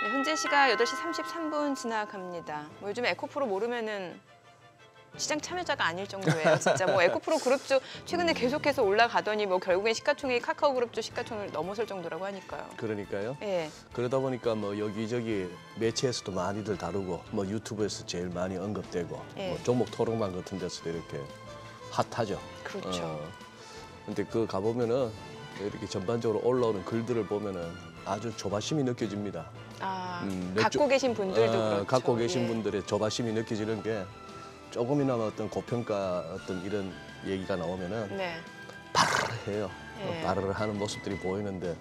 네, 현재 시각 8시 33분 지나갑니다. 뭐 요즘 에코프로 모르면은 시장 참여자가 아닐 정도예요. 진짜 뭐 에코프로 그룹주 최근에 계속해서 올라가더니 뭐 결국엔 시가총액이 카카오그룹주 시가총액을 넘어설 정도라고 하니까요. 그러니까요. 예. 그러다 보니까 뭐 여기저기 매체에서도 많이들 다루고 뭐 유튜브에서 제일 많이 언급되고 예. 뭐 종목 토론방 같은 데서도 이렇게 핫하죠. 그렇죠. 근데 그 가보면은 이렇게 전반적으로 올라오는 글들을 보면은 아주 조바심이 느껴집니다. 아, 갖고 계신 분들도 그렇죠. 갖고 계신 예. 분들의 조바심이 느껴지는 게 조금이나마 어떤 고평가 어떤 이런 얘기가 나오면은 네. 바르르 해요. 예. 바르르 하는 모습들이 보이는데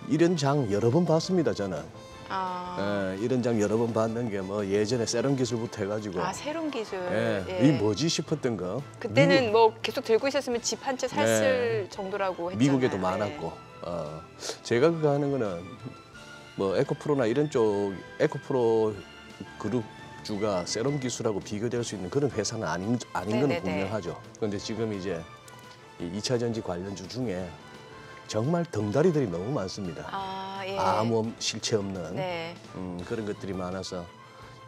이런 장 여러 번 봤습니다, 저는. 아, 이런 장 여러 번 봤는 게 뭐 예전에 세럼 기술부터 해가지고 아 새로운 기술. 예, 예. 이 뭐지 싶었던 거. 그때는 뭐 계속 들고 있었으면 집 한 채 샀을 정도라고 했잖아요. 미국에도 예. 많았고. 제가 그거 하는 거는 뭐 에코프로나 이런 쪽 에코프로 그룹주가 세럼 기술하고 비교될 수 있는 그런 회사는 아닌 건 네네네. 분명하죠. 그런데 지금 이제 이 2차 전지 관련주 중에 정말 덩다리들이 너무 많습니다. 아, 예. 아무 실체 없는 네. 그런 것들이 많아서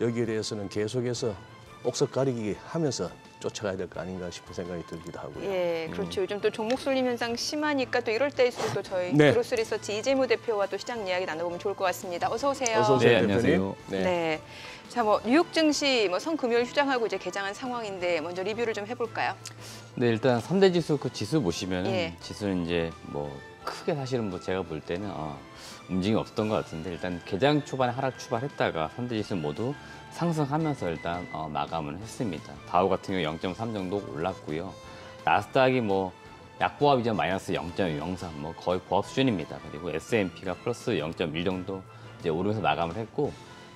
여기에 대해서는 계속해서 옥석 가리기 하면서 쫓아가야 될 거 아닌가 싶은 생각이 들기도 하고요. 예, 그렇죠. 요즘 또 종목 쏠림 현상 심하니까 또 이럴 때일수록 또 저희 네. 그로스 리서치 이재무 대표와 또 시장 이야기 나눠보면 좋을 것 같습니다. 어서 오세요. 어서 오세요, 네, 대표님. 안녕하세요. 네. 자, 뭐 뉴욕 증시 뭐 성금요일 휴장하고 이제 개장한 상황인데 먼저 리뷰를 좀 해볼까요? 네, 일단 3대 지수 그 지수 보시면은 예. 지수는 이제 뭐 크게 사실은 뭐 제가 볼 때는 움직임이 없었던 것 같은데 일단 개장 초반에 하락 출발했다가 3대 지수 모두 상승하면서 일단 마감을 했습니다. 다우 같은 경우 0.3 정도 올랐고요. 나스닥이 뭐 약보합 이전 마이너스 0.003 뭐 거의 보합 수준입니다. 그리고 S&P가 플러스 0.1 정도 이제 오르면서 마감을 했고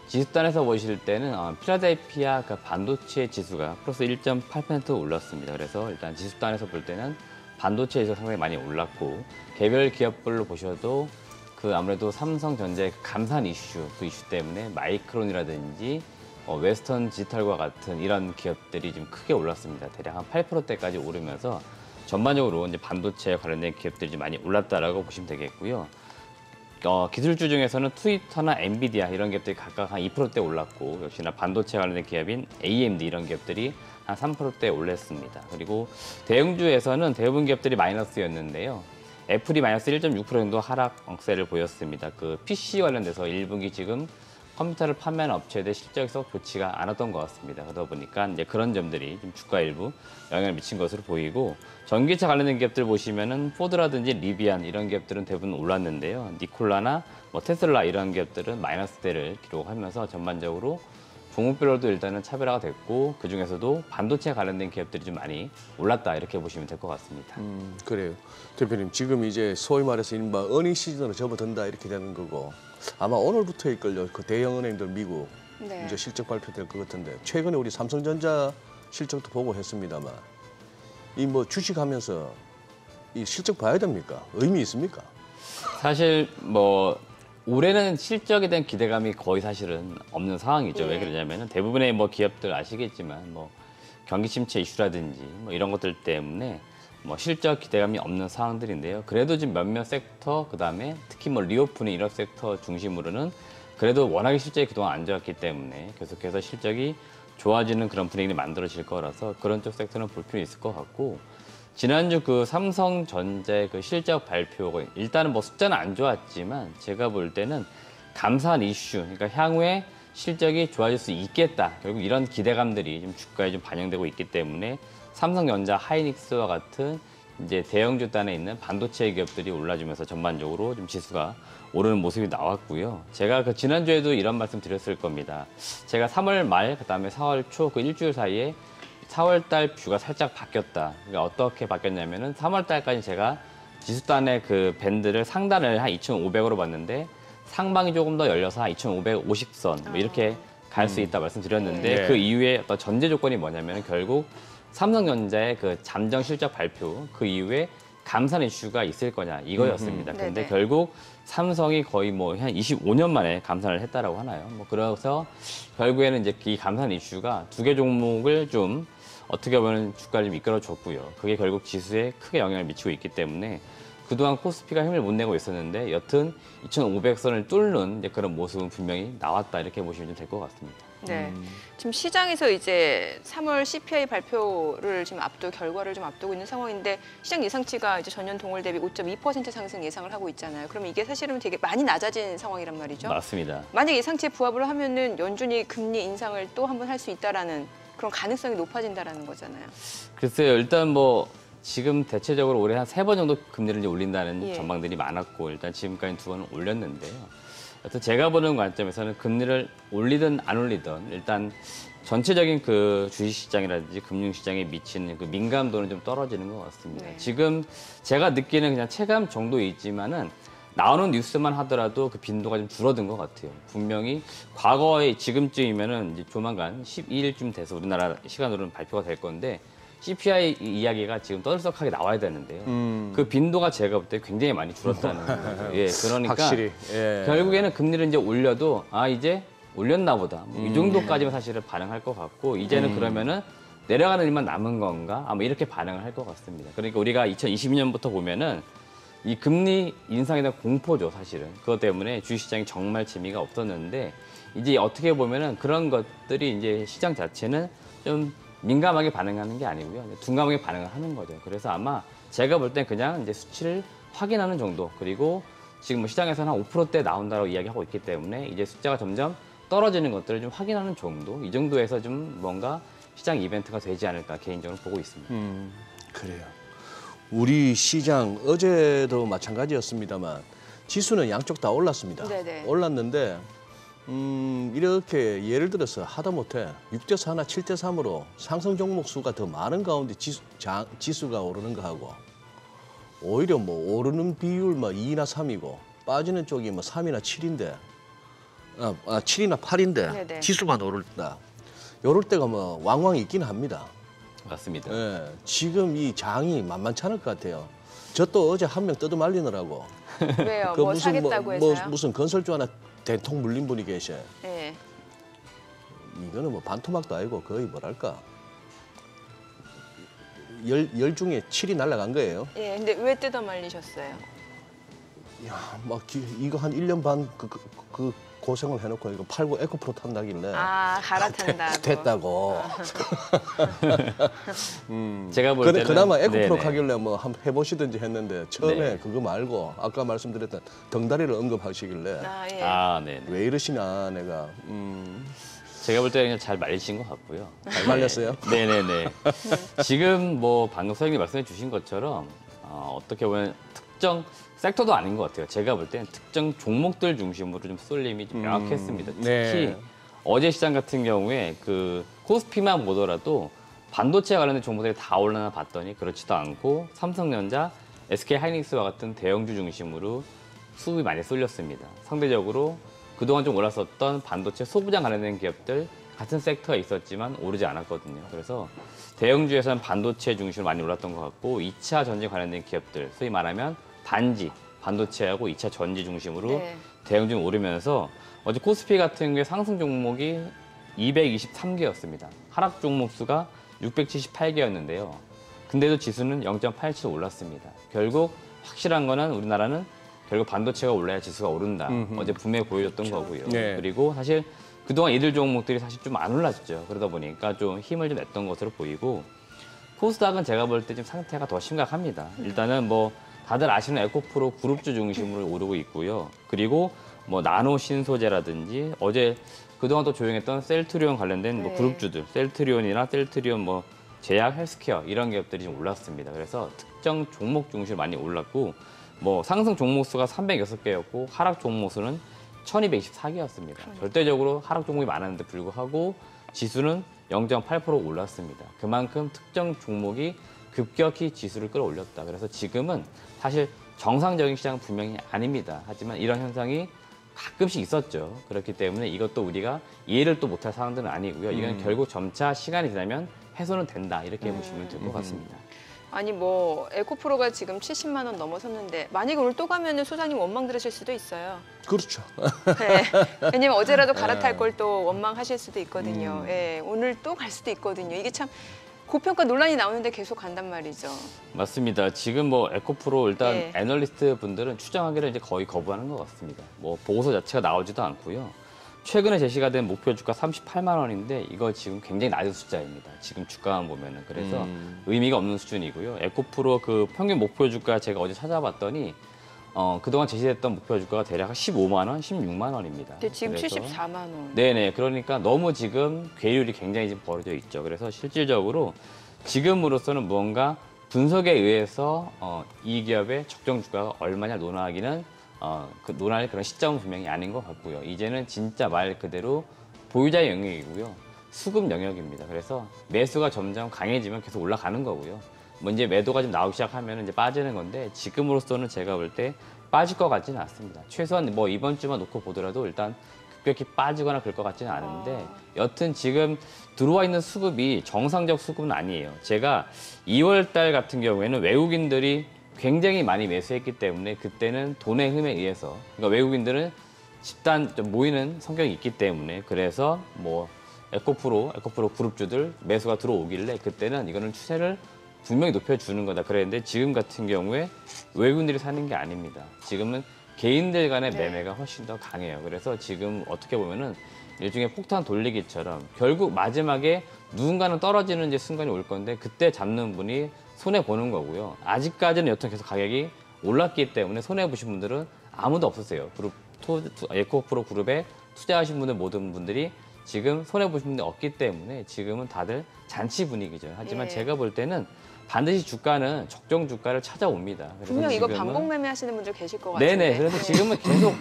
지수단에서 보실 때는 필라델피아 그 반도체 지수가 플러스 1.8% 올랐습니다. 그래서 일단 지수단에서 볼 때는 반도체 지수가 상당히 많이 올랐고 개별 기업별로 보셔도 그 아무래도 삼성전자의 그 감산 이슈 그 이슈 때문에 마이크론이라든지 웨스턴 디지털과 같은 이런 기업들이 좀 크게 올랐습니다. 대략 한 8%대까지 오르면서 전반적으로 이제 반도체에 관련된 기업들이 좀 많이 올랐다라고 보시면 되겠고요. 기술주 중에서는 트위터나 엔비디아 이런 기업들이 각각 한 2%대 올랐고 역시나 반도체 관련된 기업인 AMD 이런 기업들이 한 3%대 올랐습니다. 그리고 대형주에서는 대부분 기업들이 마이너스였는데요. 애플이 마이너스 1.6% 정도 하락 억세를 보였습니다. 그 PC 관련돼서 1분기 지금 컴퓨터를 판매하는 업체들 실적에서 좋지가 않았던 것 같습니다. 그러다 보니까 이제 그런 점들이 좀 주가 일부 영향을 미친 것으로 보이고 전기차 관련된 기업들 보시면은 포드라든지 리비안 이런 기업들은 대부분 올랐는데요. 니콜라나 뭐 테슬라 이런 기업들은 마이너스대를 기록하면서 전반적으로 종목별로도 일단은 차별화가 됐고 그 중에서도 반도체 관련된 기업들이 좀 많이 올랐다 이렇게 보시면 될 것 같습니다. 그래요. 대표님 지금 이제 소위 말해서 이른바 어닝 시즌으로 접어든다 이렇게 되는 거고 아마 오늘부터일걸요. 그 대형 은행들 미국 네. 이제 실적 발표될 것 같은데 최근에 우리 삼성전자 실적도 보고 했습니다만 이 뭐 주식하면서 이 실적 봐야 됩니까? 의미 있습니까? 사실 뭐 올해는 실적에 대한 기대감이 거의 사실은 없는 상황이죠. 예. 왜 그러냐면은 대부분의 뭐 기업들 아시겠지만 뭐 경기 침체 이슈라든지 뭐 이런 것들 때문에 뭐 실적 기대감이 없는 상황들인데요. 그래도 지금 몇몇 섹터 그다음에 특히 뭐 리오프닝 이런 섹터 중심으로는 그래도 워낙에 실적이 그동안 안 좋았기 때문에 계속해서 실적이 좋아지는 그런 분위기를 만들어질 거라서 그런 쪽 섹터는 볼 필요 있을 것 같고 지난주 그 삼성전자의 그 실적 발표가 일단은 뭐 숫자는 안 좋았지만 제가 볼 때는 감산 이슈, 그러니까 향후에 실적이 좋아질 수 있겠다. 결국 이런 기대감들이 좀 주가에 좀 반영되고 있기 때문에 삼성전자, 하이닉스와 같은 이제 대형주 단에 있는 반도체 기업들이 올라주면서 전반적으로 좀 지수가 오르는 모습이 나왔고요. 제가 그 지난주에도 이런 말씀 드렸을 겁니다. 제가 3월 말, 그다음에 4월 초 그 일주일 사이에 4월 달 뷰가 살짝 바뀌었다. 그러니까 어떻게 바뀌었냐면은 3월 달까지 제가 지수단의 그 밴드를 상단을 한 2,500으로 봤는데 상방이 조금 더 열려서 한 2,550선 뭐 이렇게 갈 수 있다 말씀드렸는데 네. 그 이후에 어떤 전제 조건이 뭐냐면 결국 삼성전자의 그 잠정 실적 발표 그 이후에 감산 이슈가 있을 거냐 이거였습니다. 그런데 네네. 결국 삼성이 거의 뭐 한 25년 만에 감산을 했다라고 하나요? 뭐 그래서 결국에는 이제 이 감산 이슈가 두 개 종목을 좀 어떻게 보면 주가를 좀 이끌어줬고요. 그게 결국 지수에 크게 영향을 미치고 있기 때문에 그동안 코스피가 힘을 못 내고 있었는데 여튼 2,500선을 뚫는 이제 그런 모습은 분명히 나왔다 이렇게 보시면 좀 될 것 같습니다. 네. 지금 시장에서 이제 3월 CPI 발표를 지금 결과를 좀 앞두고 있는 상황인데 시장 예상치가 이제 전년 동월 대비 5.2% 상승 예상을 하고 있잖아요. 그러면 이게 사실은 되게 많이 낮아진 상황이란 말이죠. 맞습니다. 만약 예상치에 부합을 하면은 연준이 금리 인상을 또 한 번 할 수 있다라는 그런 가능성이 높아진다라는 거잖아요. 글쎄요, 일단 뭐 지금 대체적으로 올해 한 3번 정도 금리를 이제 올린다는 예. 전망들이 많았고 일단 지금까지 2번은 올렸는데요. 여튼 제가 보는 관점에서는 금리를 올리든 안 올리든 일단 전체적인 그 주식시장이라든지 금융시장에 미치는 그 민감도는 좀 떨어지는 것 같습니다. 네. 지금 제가 느끼는 그냥 체감 정도이지만은 나오는 뉴스만 하더라도 그 빈도가 좀 줄어든 것 같아요. 분명히 과거에 지금쯤이면은 이제 조만간 12일쯤 돼서 우리나라 시간으로는 발표가 될 건데 CPI 이야기가 지금 떠들썩하게 나와야 되는데요. 그 빈도가 제가 볼 때 굉장히 많이 줄었다는 거죠. 예, 그러니까 확실히. 예. 결국에는 금리를 이제 올려도 이제 올렸나 보다. 뭐이 정도까지만 사실은 반응할 것 같고 이제는 그러면은 내려가는 일만 남은 건가? 아마 이렇게 반응을 할 것 같습니다. 그러니까 우리가 2022년부터 보면은 이 금리 인상에 대한 공포죠, 사실은. 그것 때문에 주식시장이 정말 재미가 없었는데 이제 어떻게 보면은 그런 것들이 이제 시장 자체는 좀 민감하게 반응하는 게 아니고요. 둔감하게 반응을 하는 거죠. 그래서 아마 제가 볼 땐 그냥 이제 수치를 확인하는 정도 그리고 지금 뭐 시장에서는 한 5%대 나온다고 이야기하고 있기 때문에 이제 숫자가 점점 떨어지는 것들을 좀 확인하는 정도 이 정도에서 좀 뭔가 시장 이벤트가 되지 않을까 개인적으로 보고 있습니다. 그래요. 우리 시장 어제도 마찬가지였습니다만 지수는 양쪽 다 올랐습니다. 네네. 올랐는데 이렇게 예를 들어서 하다못해 6대4나 7대3으로 상승 종목 수가 더 많은 가운데 지수가 오르는 거하고 오히려 뭐 오르는 비율 뭐 2나 3이고 빠지는 쪽이 뭐 3이나 7인데 7이나 8인데 네네. 지수만 오른다. 요럴 때가 뭐 왕왕 있긴 합니다. 맞습니다. 예, 지금 이 장이 만만치 않을 것 같아요. 저 또 어제 한 명 뜯어말리느라고. 왜요? 뭐 사겠다고 해서요? 무슨 건설주 하나 대통 물린 분이 계셔요. 네. 이거는 뭐 반토막도 아니고 거의 뭐랄까. 열 중에 7이 날아간 거예요. 예, 근데 왜 뜯어 말리셨어요? 야, 막 이거 한 1년 반 그 고생을 해놓고 이거 팔고 에코프로 탄다길래 갈아탄다고. 됐다고. 제가 볼 때는 그나마 에코프로 네네. 가길래 뭐 한번 해보시든지 했는데 처음에 네. 그거 말고 아까 말씀드렸던 덩다리를 언급하시길래 예. 네. 왜 이러시나 내가 제가 볼 때는 그냥 잘 말리신 것 같고요. 잘 말렸어요? 네네네. 지금 뭐 방금 소장님 말씀해 주신 것처럼 어떻게 보면 특정 섹터도 아닌 것 같아요. 제가 볼 때는 특정 종목들 중심으로 좀 쏠림이 좀 명확했습니다. 특히 네. 어제 시장 같은 경우에 그 코스피만 보더라도 반도체 관련된 종목들이 다 올라나 봤더니 그렇지도 않고 삼성전자, SK하이닉스와 같은 대형주 중심으로 수급이 많이 쏠렸습니다. 상대적으로 그동안 좀 올랐었던 반도체 소부장 관련된 기업들 같은 섹터에 있었지만 오르지 않았거든요. 그래서 대형주에서는 반도체 중심으로 많이 올랐던 것 같고 2차 전지 관련된 기업들, 소위 말하면 단지, 반도체하고 2차 전지 중심으로 네. 대형주 오르면서 어제 코스피 같은 경우에 상승 종목이 223개였습니다. 하락 종목 수가 678개였는데요. 근데도 지수는 0.87 올랐습니다. 결국 확실한 거는 우리나라는 결국 반도체가 올라야 지수가 오른다. 어제 분명히 보여줬던 거고요. 네. 그리고 사실 그동안 이들 종목들이 사실 좀 안 올랐죠. 그러다 보니까 좀 힘을 좀 냈던 것으로 보이고 코스닥은 제가 볼 때 지금 상태가 더 심각합니다. 일단은 뭐 다들 아시는 에코프로 그룹주 중심으로 오르고 있고요. 그리고 뭐 나노 신소재라든지 어제 그동안 또 조용했던 셀트리온 관련된 뭐 네. 그룹주들, 셀트리온이나 셀트리온 뭐 제약, 헬스케어 이런 기업들이 좀 올랐습니다. 그래서 특정 종목 중심으로 많이 올랐고 뭐 상승 종목 수가 306개였고 하락 종목 수는 1224개였습니다. 절대적으로 하락 종목이 많았는데 불구하고 지수는 0.8% 올랐습니다. 그만큼 특정 종목이 급격히 지수를 끌어올렸다. 그래서 지금은 사실 정상적인 시장은 분명히 아닙니다. 하지만 이런 현상이 가끔씩 있었죠. 그렇기 때문에 이것도 우리가 이해를 또 못할 상황들은 아니고요. 이건 결국 점차 시간이 지나면 해소는 된다. 이렇게 보시면 될 것 같습니다. 아니 뭐 에코프로가 지금 70만 원 넘어섰는데 만약에 오늘 또 가면은 소장님 원망 들으실 수도 있어요. 그렇죠. 네. 왜냐면 어제라도 갈아탈 걸 또 원망하실 수도 있거든요. 예, 오늘 또 갈 수도 있거든요. 이게 참 고평가 논란이 나오는데 계속 간단 말이죠. 맞습니다. 지금 뭐 에코프로 일단 예. 애널리스트 분들은 추정하기를 이제 거의 거부하는 것 같습니다. 뭐 보고서 자체가 나오지도 않고요. 최근에 제시가 된 목표 주가 38만 원인데 이거 지금 굉장히 낮은 숫자입니다. 지금 주가만 보면은 그래서 의미가 없는 수준이고요. 에코프로 그 평균 목표 주가 제가 어제 찾아봤더니 그동안 제시됐던 목표 주가가 대략 15만 원, 16만 원입니다. 근데 지금 그래서 74만 원. 네네. 그러니까 너무 지금 괴율이 굉장히 지금 벌어져 있죠. 그래서 실질적으로 지금으로서는 무언가 분석에 의해서 이 기업의 적정 주가가 얼마냐 논하기는 그 논할 그런 시점은 분명히 아닌 것 같고요. 이제는 진짜 말 그대로 보유자의 영역이고요. 수급 영역입니다. 그래서 매수가 점점 강해지면 계속 올라가는 거고요. 뭐 이제 매도가 좀 나오기 시작하면 이제 빠지는 건데 지금으로서는 제가 볼 때 빠질 것 같지는 않습니다. 최소한 뭐 이번 주만 놓고 보더라도 일단 급격히 빠지거나 그럴 것 같지는 않은데 여튼 지금 들어와 있는 수급이 정상적 수급은 아니에요. 제가 2월 달 같은 경우에는 외국인들이 굉장히 많이 매수했기 때문에 그때는 돈의 흠에 의해서 그러니까 외국인들은 집단 좀 모이는 성격이 있기 때문에 그래서 뭐 에코프로 그룹주들 매수가 들어오길래 그때는 이거는 추세를 분명히 높여주는 거다 그랬는데 지금 같은 경우에 외국인들이 사는 게 아닙니다. 지금은 개인들 간의 매매가 훨씬 더 강해요. 그래서 지금 어떻게 보면은 일종의 폭탄 돌리기처럼 결국 마지막에 누군가는 떨어지는 이제 순간이 올 건데 그때 잡는 분이 손해 보는 거고요. 아직까지는 여튼 계속 가격이 올랐기 때문에 손해 보신 분들은 아무도 없었어요. 에코프로 그룹에 투자하신 분들 모든 분들이 지금 손해 보신 분들이 없기 때문에 지금은 다들 잔치 분위기죠. 하지만 예. 제가 볼 때는 반드시 주가는 적정 주가를 찾아옵니다. 그래서 분명 이거 지금은- 반복 매매하시는 분들 계실 것 같은데. 네네. 그래서 지금은 계속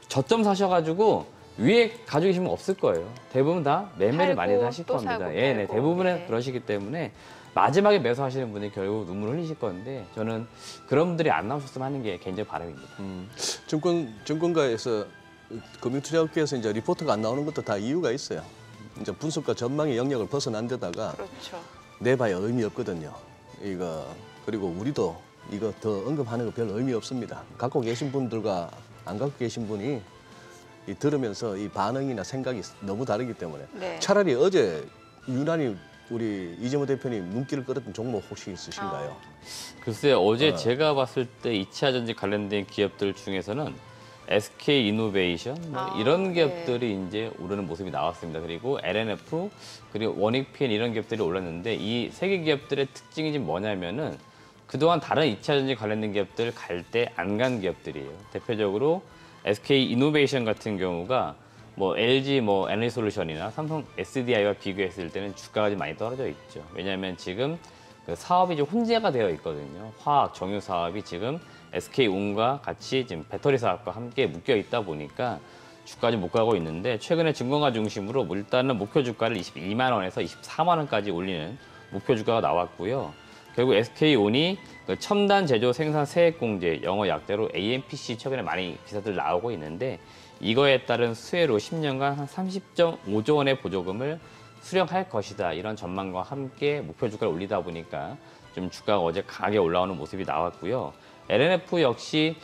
저점 사셔가지고 위에 가지고 계시면 없을 거예요. 대부분 다 매매를 팔고, 많이 하실 또 겁니다. 사고, 예, 네. 팔고. 대부분은 예. 그러시기 때문에 마지막에 매수하시는 분이 결국 눈물을 흘리실 건데 저는 그런 분들이 안 나오셨으면 하는 게 개인적 바람입니다. 증권가에서 금융투자업계에서 이제 리포트가 안 나오는 것도 다 이유가 있어요. 이제 분석과 전망의 영역을 벗어난 데다가 그렇죠. 내봐야 의미 없거든요. 이거 그리고 우리도 이거 더 언급하는 거 별 의미 없습니다. 갖고 계신 분들과 안 갖고 계신 분이 이 들으면서 이 반응이나 생각이 너무 다르기 때문에 네. 차라리 어제 유난히 우리 이재모 대표님 눈길을 끌었던 종목 혹시 있으신가요? 글쎄요, 어제 제가 봤을 때 2차 전지 관련된 기업들 중에서는 SK 이노베이션 이런 기업들이 이제 오르는 모습이 나왔습니다. 그리고 LNF 그리고 원익PN 이런 기업들이 올랐는데 이 세 개 기업들의 특징이 지금 뭐냐면은 그동안 다른 2차 전지 관련된 기업들 갈 때 안 간 기업들이에요. 대표적으로 SK 이노베이션 같은 경우가 뭐 LG 뭐 에너지솔루션이나 삼성 SDI와 비교했을 때는 주가가 좀 많이 떨어져 있죠. 왜냐하면 지금 그 사업이 좀 혼재가 되어 있거든요. 화학 정유 사업이 지금 SK온과 같이 지금 배터리 사업과 함께 묶여 있다 보니까 주가 좀 못 가고 있는데 최근에 증권가 중심으로 일단은 목표 주가를 22만 원에서 24만 원까지 올리는 목표 주가가 나왔고요. 결국 SK온이 그 첨단 제조 생산 세액 공제 영어 약자로 AMPC 최근에 많이 기사들 나오고 있는데 이거에 따른 수혜로 10년간 한 30.5조 원의 보조금을 수령할 것이다. 이런 전망과 함께 목표 주가를 올리다 보니까 좀 주가가 어제 강하게 올라오는 모습이 나왔고요. LNF 역시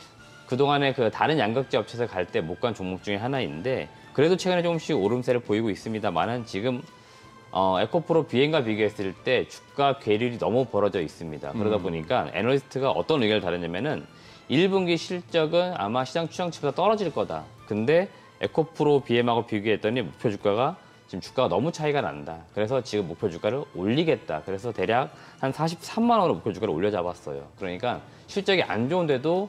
그동안에 그 다른 양극재 업체에서 갈 때 못 간 종목 중에 하나인데 그래도 최근에 조금씩 오름세를 보이고 있습니다만은 지금 에코프로 비행과 비교했을 때 주가 괴율이 너무 벌어져 있습니다. 그러다 보니까 애널리스트가 어떤 의견을 다르냐면은 1분기 실적은 아마 시장 추정치보다 떨어질 거다. 근데 에코프로 BM하고 비교했더니 목표 주가가 지금 주가가 너무 차이가 난다. 그래서 지금 목표 주가를 올리겠다. 그래서 대략 한 43만 원으로 목표 주가를 올려잡았어요. 그러니까 실적이 안 좋은데도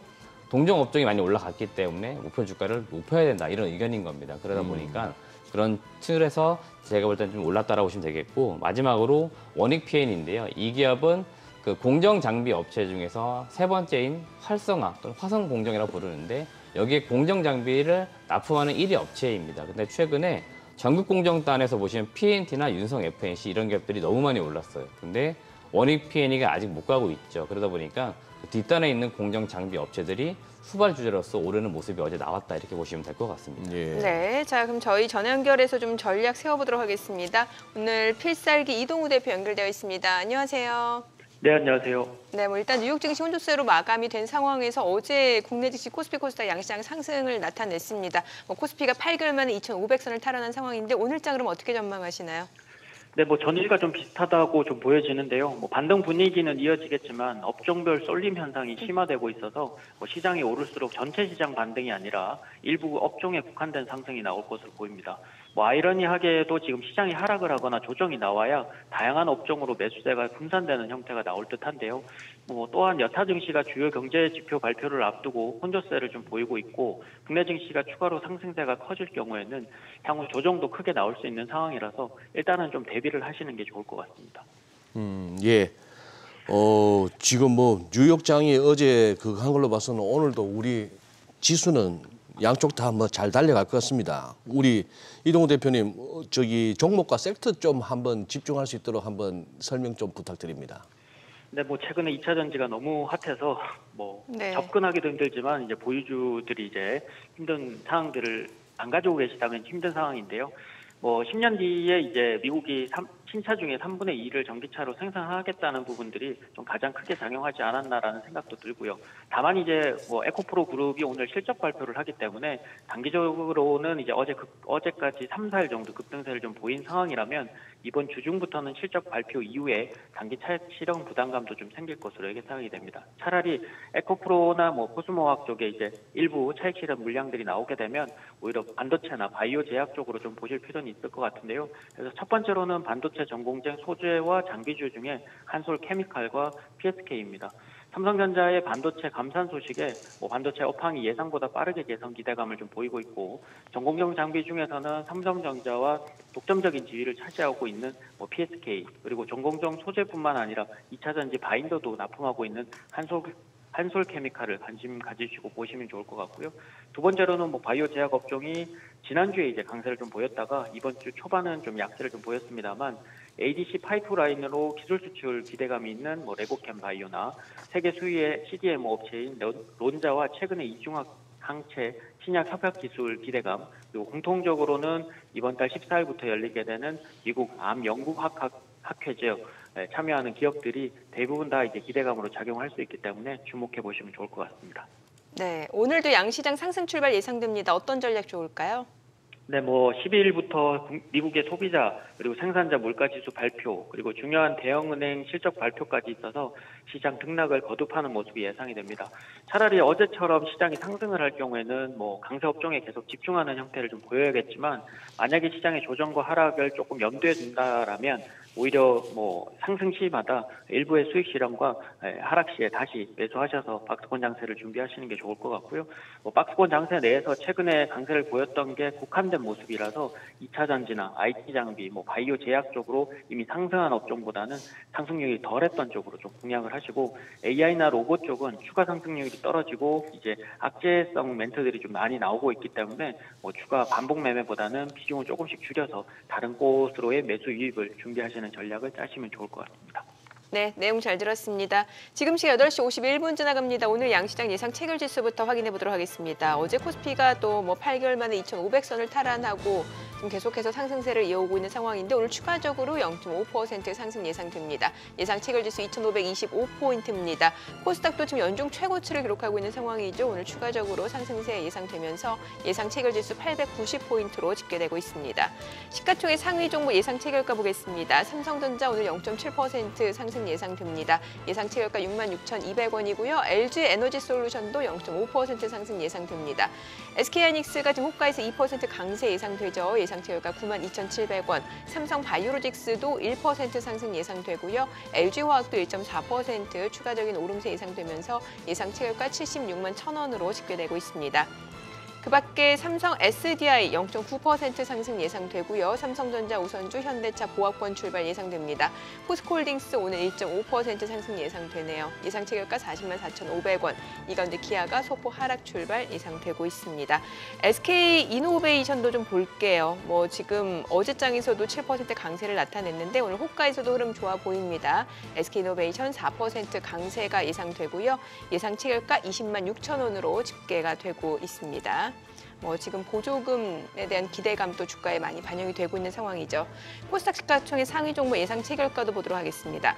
동종 업종이 많이 올라갔기 때문에 목표 주가를 높여야 된다. 이런 의견인 겁니다. 그러다 보니까 그런 틀에서 제가 볼 때는 좀 올랐다라고 보시면 되겠고 마지막으로 원익PN인데요. 이 기업은 그 공정 장비 업체 중에서 세 번째인 활성화 또는 화성 공정이라고 부르는데 여기에 공정 장비를 납품하는 1위 업체입니다. 근데 최근에 전국 공정단에서 보시면 PNT나 윤성 FNC 이런 기업들이 너무 많이 올랐어요. 근데 원익PN이가 아직 못 가고 있죠. 그러다 보니까 그 뒷단에 있는 공정 장비 업체들이 후발주자로서 오르는 모습이 어제 나왔다 이렇게 보시면 될 것 같습니다. 예. 네, 자 그럼 저희 전화 연결해서 좀 전략 세워보도록 하겠습니다. 오늘 필살기 이동우 대표 연결되어 있습니다. 안녕하세요. 네, 안녕하세요. 네, 뭐 일단 뉴욕 증시 혼조세로 마감이 된 상황에서 어제 국내 증시 코스피 코스닥 양시장 상승을 나타냈습니다. 뭐 코스피가 8개월 만에 2,500선을 탈환한 상황인데 오늘장 그럼 어떻게 전망하시나요? 네, 뭐 전일과 좀 비슷하다고 좀 보여지는데요. 뭐 반등 분위기는 이어지겠지만 업종별 쏠림 현상이 심화되고 있어서 뭐 시장이 오를수록 전체 시장 반등이 아니라 일부 업종에 국한된 상승이 나올 것으로 보입니다. 뭐 아이러니하게도 지금 시장이 하락을 하거나 조정이 나와야 다양한 업종으로 매수세가 분산되는 형태가 나올 듯한데요. 뭐 또한 여타 증시가 주요 경제 지표 발표를 앞두고 혼조세를 좀 보이고 있고 국내 증시가 추가로 상승세가 커질 경우에는 향후 조정도 크게 나올 수 있는 상황이라서 일단은 좀 대비를 하시는 게 좋을 것 같습니다. 예. 지금 뭐 뉴욕장이 어제 그 한 걸로 봐서는 오늘도 우리 지수는 양쪽 다 뭐 잘 달려갈 것 같습니다. 우리 이동우 대표님 저기 종목과 섹터 좀 한번 집중할 수 있도록 한번 설명 좀 부탁드립니다. 네, 뭐 최근에 2차 전지가 너무 핫해서 뭐 네. 접근하기도 힘들지만 이제 보유주들이 이제 힘든 상황들을 안 가지고 계시다면 힘든 상황인데요. 뭐 10년 뒤에 이제 미국이 신차 중에 3분의 2를 전기차로 생산하겠다는 부분들이 좀 가장 크게 작용하지 않았나라는 생각도 들고요. 다만 이제 뭐 에코프로 그룹이 오늘 실적 발표를 하기 때문에 단기적으로는 이제 어제까지 3, 4일 정도 급등세를 좀 보인 상황이라면 이번 주중부터는 실적 발표 이후에 단기 차익 실현 부담감도 좀 생길 것으로 예상이 됩니다. 차라리 에코프로나 뭐 코스모화학 쪽에 이제 일부 차익 실현 물량들이 나오게 되면 오히려 반도체나 바이오 제약 쪽으로 좀 보실 필요는 있을 것 같은데요. 그래서 첫 번째로는 반도체 전공쟁 소재와 장비주 중에 한솔케미칼과 PSK입니다. 삼성전자의 반도체 감산 소식에 반도체 업황이 예상보다 빠르게 개선 기대감을 좀 보이고 있고 전공정 장비 중에서는 삼성전자와 독점적인 지위를 차지하고 있는 PSK 그리고 전공정 소재뿐만 아니라 2차 전지 바인더도 납품하고 있는 한솔케미칼을 관심 가지시고 보시면 좋을 것 같고요. 두 번째로는 바이오 제약 업종이 지난주에 이제 강세를 좀 보였다가 이번 주 초반은 좀 약세를 좀 보였습니다만 ADC 파이프라인으로 기술 수출 기대감이 있는 레고캠 바이오나 세계 수위의 CDMO 업체인 론자와 최근에 이중학 항체 신약 협약 기술 기대감 그리고 공통적으로는 이번 달 14일부터 열리게 되는 미국 암 연구학회제 참여하는 기업들이 대부분 다 이제 기대감으로 작용할 수 있기 때문에 주목해 보시면 좋을 것 같습니다. 네, 오늘도 양시장 상승 출발 예상됩니다. 어떤 전략 좋을까요? 네, 12일부터 미국의 소비자 그리고 생산자 물가지수 발표 그리고 중요한 대형은행 실적 발표까지 있어서 시장 등락을 거듭하는 모습이 예상이 됩니다. 차라리 어제처럼 시장이 상승을 할 경우에는 강세 업종에 계속 집중하는 형태를 좀 보여야겠지만 만약에 시장의 조정과 하락을 조금 염두에 둔다라면 오히려 상승 시마다 일부의 수익 실현과 하락 시에 다시 매수하셔서 박스권 장세를 준비하시는 게 좋을 것 같고요. 박스권 장세 내에서 최근에 강세를 보였던 게 국한된 모습이라서 2차 전지나 IT 장비, 바이오 제약 쪽으로 이미 상승한 업종보다는 상승률이 덜했던 쪽으로 좀 공략을 하시고 AI나 로봇 쪽은 추가 상승률이 떨어지고 이제 악재성 멘트들이 좀 많이 나오고 있기 때문에 추가 반복 매매보다는 비중을 조금씩 줄여서 다른 곳으로의 매수 유입을 준비하시는 전략을 짜시면 좋을 것 같습니다. 네, 내용 잘 들었습니다. 지금 시각 8시 51분 지나갑니다. 오늘 양시장 예상 체결지수부터 확인해 보도록 하겠습니다. 어제 코스피가 또 8개월 만에 2,500선을 탈환하고 지금 계속해서 상승세를 이어오고 있는 상황인데 오늘 추가적으로 0.5% 상승 예상됩니다. 예상 체결지수 2,525포인트입니다. 코스닥도 지금 연중 최고치를 기록하고 있는 상황이죠. 오늘 추가적으로 상승세 예상되면서 예상 체결지수 890포인트로 집계되고 있습니다. 시가총액 상위 종목 예상 체결가 보겠습니다. 삼성전자 오늘 0.7% 상승 예상됩니다. 예상 체결가 66,200원이고요. LG 에너지솔루션도 0.5% 상승 예상됩니다. SK하이닉스가 지금 호가에서 2% 강세 예상되죠. 예상 체결가 92,700원. 삼성바이오로직스도 1% 상승 예상되고요. LG화학도 1.4% 추가적인 오름세 예상되면서 예상 체결가 76만 1,000원으로 집계되고 있습니다. 그 밖에 삼성 SDI 0.9% 상승 예상되고요. 삼성전자, 우선주, 현대차, 보합권 출발 예상됩니다. 포스코홀딩스 오늘 1.5% 상승 예상되네요. 예상 체결가 40만 4,500원. 이 가운데 기아가 소폭 하락 출발 예상되고 있습니다. SK이노베이션도 좀 볼게요. 지금 어제장에서도 7% 강세를 나타냈는데 오늘 호가에서도 흐름 좋아 보입니다. SK이노베이션 4% 강세가 예상되고요. 예상 체결가 20만 6천원으로 집계가 되고 있습니다. 지금 보조금에 대한 기대감도 주가에 많이 반영이 되고 있는 상황이죠. 코스닥 시가총액 상위 종목 예상 체결가도 보도록 하겠습니다.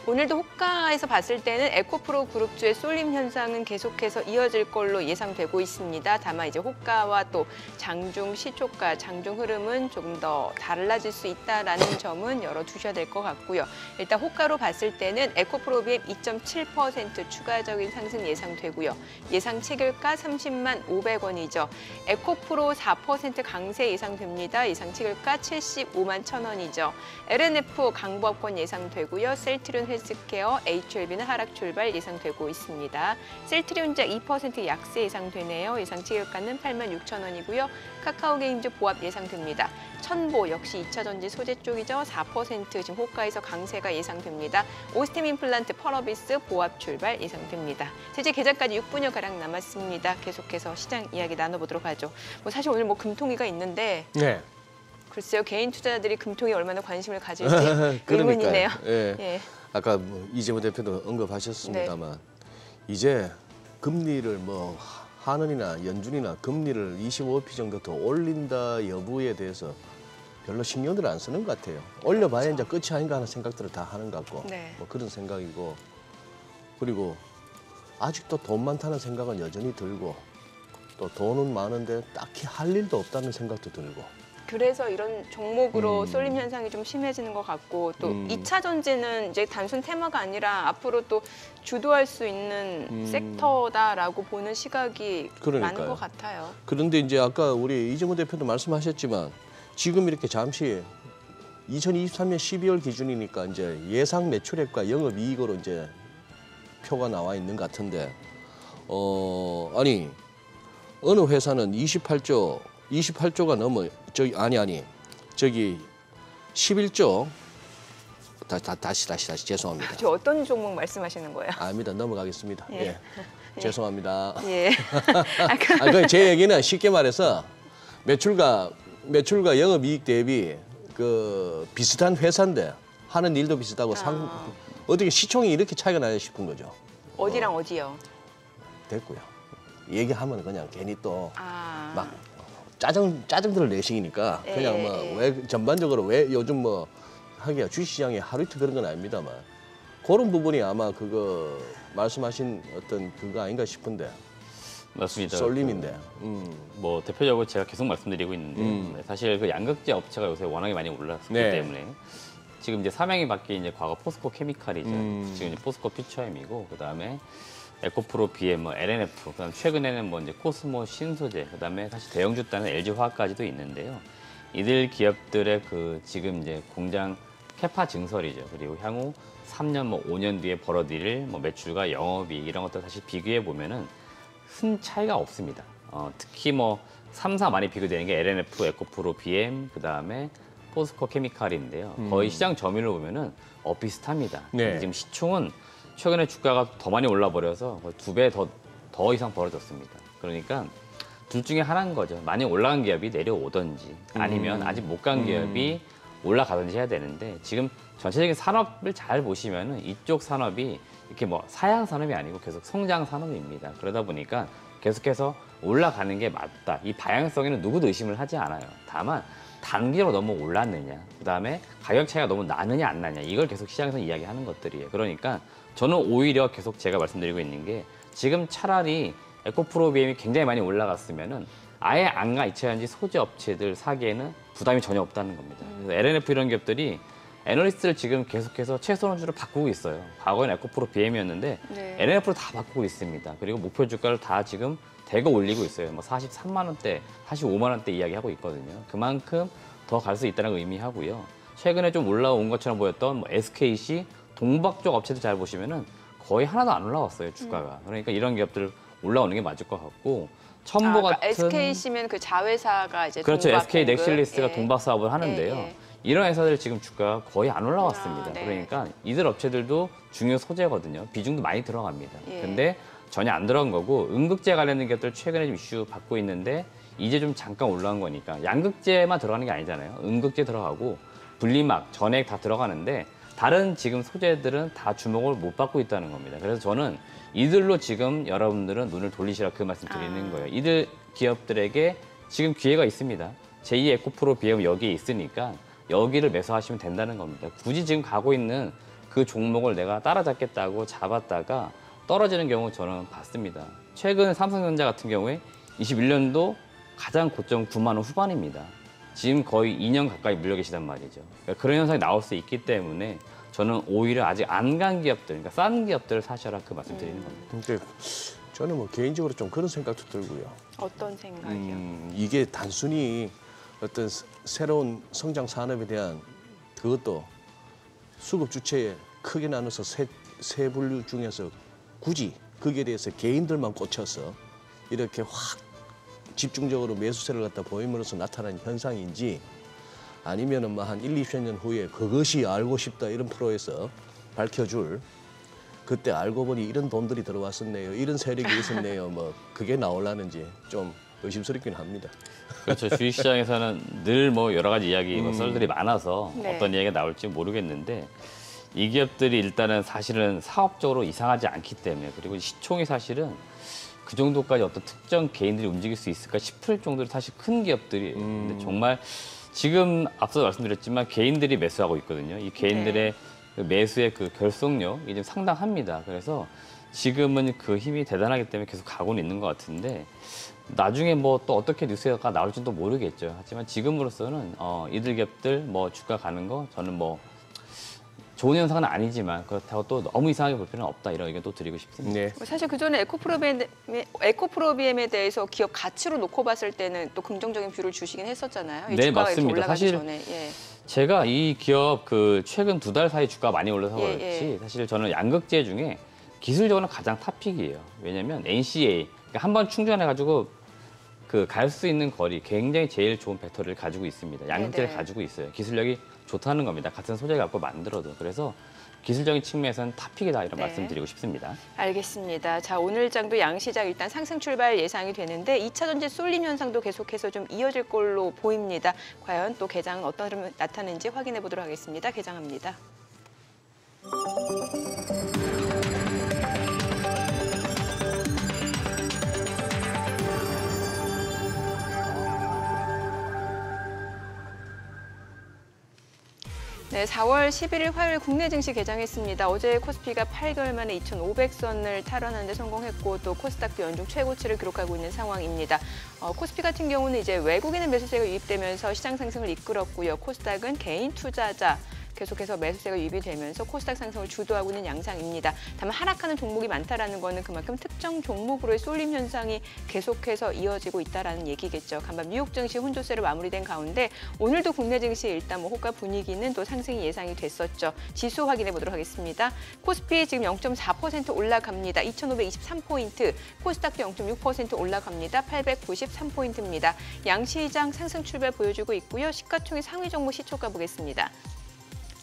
오늘도 호가에서 봤을 때는 에코프로 그룹주의 쏠림 현상은 계속해서 이어질 걸로 예상되고 있습니다. 다만 이제 호가와 또 장중 시초가, 장중 흐름은 조금 더 달라질 수 있다라는 점은 열어두셔야 될 것 같고요. 일단 호가로 봤을 때는 에코프로 BM 2.7% 추가적인 상승 예상되고요. 예상 체결가 30만 500원이죠. 에코프로 4% 강세 예상됩니다. 예상 체결가 75만 1,000원이죠. LNF 강보합권 예상되고요. 셀트리온 헬스케어, HLB는 하락 출발 예상되고 있습니다. 셀트리온자 2% 약세 예상되네요. 예상 체결가는 86,000원이고요. 카카오게임즈 보합 예상됩니다. 천보 역시 2차 전지 소재 쪽이죠. 4% 지금 호가에서 강세가 예상됩니다. 오스템 임플란트 펄어비스 보합 출발 예상됩니다. 실제 계좌까지 6분여 가량 남았습니다. 계속해서 시장 이야기 나눠보도록 하죠. 뭐 사실 오늘 뭐 금통위가 있는데 네. 글쎄요, 개인 투자자들이 금통에 얼마나 관심을 가질지 의문이네요. 예. 예. 아까 뭐 이재모 대표도 언급하셨습니다만 이제 금리를 뭐 한은이나 연준이나 금리를 25p 정도 더 올린다 여부에 대해서 별로 신경을 안 쓰는 것 같아요. 올려봐야 이제 끝이 아닌가 하는 생각들을 다 하는 것 같고 네. 뭐 그런 생각이고 그리고 아직도 돈 많다는 생각은 여전히 들고 또 돈은 많은데 딱히 할 일도 없다는 생각도 들고 그래서 이런 종목으로 쏠림 현상이 좀 심해지는 것 같고 또 2차 전지는 이제 단순 테마가 아니라 앞으로 또 주도할 수 있는 섹터다라고 보는 시각이 많은 그러니까요. 것 같아요. 그런데 이제 아까 우리 이재모 대표도 말씀하셨지만 지금 이렇게 잠시 2023년 12월 기준이니까 이제 예상 매출액과 영업이익으로 이제 표가 나와 있는 것 같은데 아니 어느 회사는 28조가 넘어 저기 11조 다시 죄송합니다. 저 어떤 종목 말씀하시는 거예요? 아닙니다. 넘어가겠습니다. 예. 예. 죄송합니다. 예. 제 얘기는 쉽게 말해서 매출과 영업이익 대비 그 비슷한 회사인데 하는 일도 비슷하고 어떻게 시총이 이렇게 차이가 나야 싶은 거죠. 어디랑 어디요? 됐고요. 얘기하면 그냥 괜히 또 아. 막 짜증들 내시니까 그냥 뭐 왜 전반적으로 왜 요즘 뭐 하기야 주식시장이 하루 이틀 그런 건 아닙니다만 그런 부분이 아마 그거 말씀하신 어떤 그거 아닌가 싶은데 맞습니다. 쏠림인데. 뭐 대표적으로 제가 계속 말씀드리고 있는데 사실 그 양극재 업체가 요새 워낙에 많이 올랐기 네. 때문에 지금 이제 사명이 바뀐 이제 과거 포스코 케미칼이죠. 지금 이제 포스코 퓨처엠이고 그다음에 에코프로 BM, 뭐 LNF, 그다음 최근에는 뭐 이제 코스모 신소재, 그다음에 사실 대형주 따는 LG화학까지도 있는데요. 이들 기업들의 그 지금 이제 공장 캐파 증설이죠. 그리고 향후 3년, 뭐 5년 뒤에 벌어들일 뭐 매출과 영업이익 이런 것들 사실 비교해 보면은 큰 차이가 없습니다. 특히 뭐 3사 많이 비교되는 게 LNF, 에코프로 BM, 그다음에 포스코 케미칼인데요. 거의 시장 점유율로 보면은 비슷합니다. 네. 지금 시총은 최근에 주가가 더 많이 올라 버려서 2배 더 이상 벌어졌습니다. 그러니까 둘 중에 하나인 거죠. 많이 올라간 기업이 내려오든지 아니면 아직 못 간 기업이 올라가든지 해야 되는데 지금 전체적인 산업을 잘 보시면은 이쪽 산업이 이렇게 뭐 사양 산업이 아니고 계속 성장 산업입니다. 그러다 보니까 계속해서 올라가는 게 맞다. 이 방향성에는 누구도 의심을 하지 않아요. 다만 단기로 너무 올랐느냐, 그다음에 가격 차이가 너무 나느냐 안 나냐 이걸 계속 시장에서 이야기하는 것들이에요. 그러니까 저는 오히려 계속 제가 말씀드리고 있는 게 지금 차라리 에코프로 BM이 굉장히 많이 올라갔으면은 아예 안 가 2차 전지 소재 업체들 사기에는 부담이 전혀 없다는 겁니다. 그래서 LNF 이런 기업들이 애널리스트를 지금 계속해서 최선원주를 바꾸고 있어요. 과거에는 에코프로 BM이었는데 네. LNF로 다 바꾸고 있습니다. 그리고 목표 주가를 다 지금 대거 올리고 있어요. 뭐 43만 원대, 45만 원대 이야기하고 있거든요. 그만큼 더 갈 수 있다는 걸 의미하고요. 최근에 좀 올라온 것처럼 보였던 뭐 SKC, 동박 쪽 업체들 잘 보시면은 거의 하나도 안 올라왔어요, 주가가. 그러니까 이런 기업들 올라오는 게 맞을 것 같고 첨보 그러니까 같은 SKC면 그 자회사가 이제 그렇죠. 동박 SK 공급. 넥실리스가 예. 동박 사업을 하는데요. 예. 이런 회사들 지금 주가가 거의 안 올라왔습니다. 네. 그러니까 이들 업체들도 중요 소재거든요. 비중도 많이 들어갑니다. 예. 근데 전혀 안 들어간 거고 음극재 관련된 것들 최근에 좀 이슈 받고 있는데 이제 좀 잠깐 올라온 거니까 양극재만 들어가는 게 아니잖아요. 음극재 들어가고 분리막, 전액 다 들어가는데 다른 지금 소재들은 다 주목을 못 받고 있다는 겁니다. 그래서 저는 이들로 지금 여러분들은 눈을 돌리시라 그 말씀 드리는 거예요. 이들 기업들에게 지금 기회가 있습니다. 제2 에코프로 BM 여기에 있으니까 여기를 매수하시면 된다는 겁니다. 굳이 지금 가고 있는 그 그 종목을 내가 따라잡겠다고 잡았다가 떨어지는 경우 저는 봤습니다. 최근 삼성전자 같은 경우에 21년도 가장 고점 9만 원 후반입니다. 지금 거의 2년 가까이 물려 계시단 말이죠. 그러니까 그런 현상이 나올 수 있기 때문에 저는 오히려 아직 안 간 기업들, 그러니까 싼 기업들을 사셔라 그 말씀 드리는 겁니다. 근데 저는 뭐 개인적으로 좀 그런 생각도 들고요. 어떤 생각이요? 이게 단순히 어떤 새로운 성장 산업에 대한 그것도 수급 주체에 크게 나눠서 세 분류 중에서 굳이 거기에 대해서 개인들만 꽂혀서 이렇게 확 집중적으로 매수세를 갖다 보임으로써 나타나는 현상인지 아니면은 뭐 한 1, 20년 후에 그것이 알고 싶다 이런 프로에서 밝혀줄 그때 알고 보니 이런 돈들이 들어왔었네요. 이런 세력이 있었네요. 뭐 그게 나올라는지 좀 의심스럽긴 합니다. 그렇죠. 주식시장에서는 늘 뭐 여러 가지 이야기, 뭐 썰들이 많아서 네. 어떤 이야기가 나올지 모르겠는데 이 기업들이 일단은 사실은 사업적으로 이상하지 않기 때문에 그리고 시총이 사실은 그 정도까지 어떤 특정 개인들이 움직일 수 있을까 싶을 정도로 사실 큰 기업들이 근데 정말 지금 앞서 말씀드렸지만 개인들이 매수하고 있거든요. 이 개인들의 그 매수의 그 결속력이 좀 상당합니다. 그래서 지금은 그 힘이 대단하기 때문에 계속 가고는 있는 것 같은데 나중에 뭐 또 어떻게 뉴스가 나올지는 또 모르겠죠. 하지만 지금으로서는 이들 기업들 뭐 주가 가는 거 저는 뭐 좋은 현상은 아니지만 그렇다고 또 너무 이상하게 볼 필요는 없다 이런 의견 또 드리고 싶습니다. 네. 사실 그전에 에코프로비엠에 대해서 기업 가치로 놓고 봤을 때는 또 긍정적인 뷰를 주시긴 했었잖아요. 이 네, 주가가 맞습니다. 이렇게 올라가기 사실 전에. 예. 제가 이 기업 그 최근 2달 사이 주가 많이 올라서 예, 그렇지 사실 저는 양극재 중에 기술적으로는 가장 탑픽이에요. 왜냐면 NCA 그러니까 한 번 충전해가지고 그 갈 수 있는 거리 굉장히 제일 좋은 배터리를 가지고 있습니다. 양극재를 네네. 가지고 있어요. 기술력이 좋다는 겁니다. 같은 소재 갖고 만들어도 그래서 기술적인 측면에서는 탑픽이다 이런 네. 말씀드리고 싶습니다. 알겠습니다. 자, 오늘 장도 양시장 일단 상승 출발 예상이 되는데 2차 전지 쏠림 현상도 계속해서 좀 이어질 걸로 보입니다. 과연 또 개장은 어떤 흐름이 나타나는지 확인해 보도록 하겠습니다. 개장합니다. 네, 4월 11일 화요일 국내 증시 개장했습니다. 어제 코스피가 8개월 만에 2,500선을 탈환하는데 성공했고 또 코스닥도 연중 최고치를 기록하고 있는 상황입니다. 코스피 같은 경우는 이제 외국인의 매수세가 유입되면서 시장 상승을 이끌었고요. 코스닥은 개인 투자자 계속해서 매수세가 유입이 되면서 코스닥 상승을 주도하고 있는 양상입니다. 다만 하락하는 종목이 많다라는 거는 그만큼 특정 종목으로의 쏠림 현상이 계속해서 이어지고 있다라는 얘기겠죠. 간밤 뉴욕 증시 혼조세로 마무리된 가운데 오늘도 국내 증시 일단 뭐 호가 분위기는 또 상승이 예상이 됐었죠. 지수 확인해 보도록 하겠습니다. 코스피 지금 0.4% 올라갑니다. 2,523포인트. 코스닥도 0.6% 올라갑니다. 893포인트입니다. 양시장 상승 출발 보여주고 있고요. 시가총액 상위 종목 시초가 보겠습니다.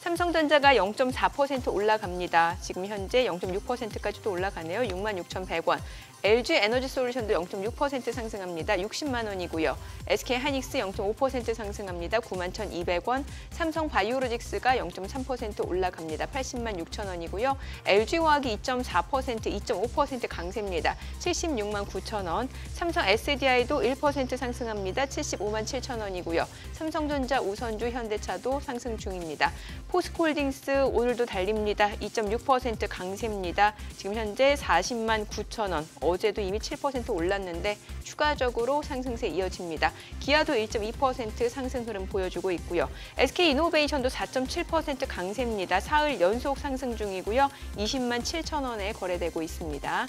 삼성전자가 0.4% 올라갑니다. 지금 현재 0.6%까지도 올라가네요. 66,100원. LG에너지솔루션도 0.6% 상승합니다. 60만 원이고요. SK하이닉스 0.5% 상승합니다. 91,200원. 삼성바이오로직스가 0.3% 올라갑니다. 80만 6천 원이고요. LG화학이 2.4%, 2.5% 강세입니다. 76만 9천 원. 삼성 SDI도 1% 상승합니다. 75만 7천 원이고요. 삼성전자, 우선주, 현대차도 상승 중입니다. 포스코홀딩스 오늘도 달립니다. 2.6% 강세입니다. 지금 현재 40만 9천 원. 어제도 이미 7% 올랐는데 추가적으로 상승세 이어집니다. 기아도 1.2% 상승 흐름 보여주고 있고요. SK이노베이션도 4.7% 강세입니다. 사흘 연속 상승 중이고요. 20만 7천 원에 거래되고 있습니다.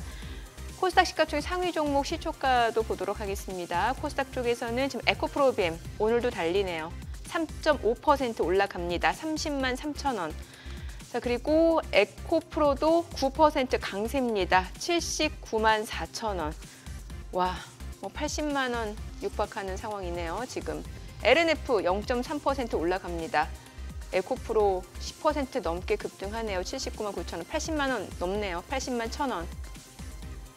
코스닥 시가총액 상위 종목 시초가도 보도록 하겠습니다. 코스닥 쪽에서는 지금 에코프로비엠 오늘도 달리네요. 3.5% 올라갑니다. 30만 3천 원. 자, 그리고 에코프로도 9% 강세입니다. 79만 4천 원. 와, 뭐 80만 원 육박하는 상황이네요, 지금. LNF 0.3% 올라갑니다. 에코프로 10% 넘게 급등하네요. 79만 9천 원. 80만 원 넘네요. 80만 1천 원.